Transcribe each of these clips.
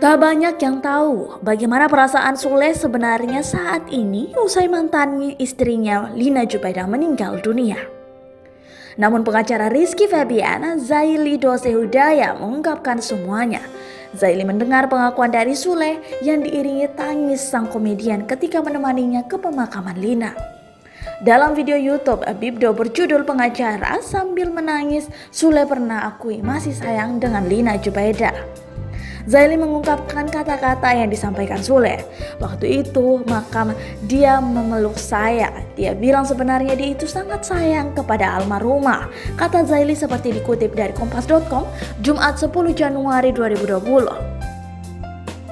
Tak banyak yang tahu bagaimana perasaan Sule sebenarnya saat ini usai mantannya istrinya Lina Jubaida meninggal dunia. Namun pengacara Rizky Febian, Zaili Dose Hudaya mengungkapkan semuanya. Zaili mendengar pengakuan dari Sule yang diiringi tangis sang komedian ketika menemaninya ke pemakaman Lina. Dalam video YouTube Bibdo berjudul Pengacara sambil menangis, Sule pernah akui masih sayang dengan Lina Jubaida. Zaili mengungkapkan kata-kata yang disampaikan Sule. Waktu itu makam dia memeluk saya. Dia bilang sebenarnya dia itu sangat sayang kepada almarhumah. Kata Zaili seperti dikutip dari Kompas.com Jumat 10 Januari 2020.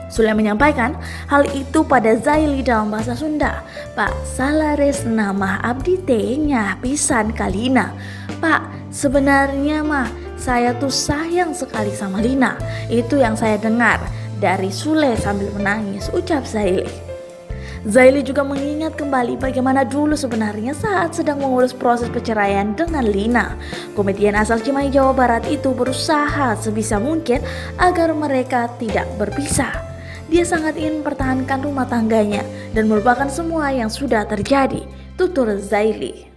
Sule menyampaikan hal itu pada Zaili dalam bahasa Sunda. Pak, salares nama abdi teh-nya pisan kalina. Pak, sebenarnya mah saya tuh sayang sekali sama Lina. Itu yang saya dengar dari Sule sambil menangis, ucap Zaili. Zaili juga mengingat kembali bagaimana dulu sebenarnya saat sedang mengurus proses perceraian dengan Lina. Komedian asal Cimahi, Jawa Barat itu berusaha sebisa mungkin agar mereka tidak berpisah. Dia sangat ingin mempertahankan rumah tangganya dan melupakan semua yang sudah terjadi, tutur Zaili.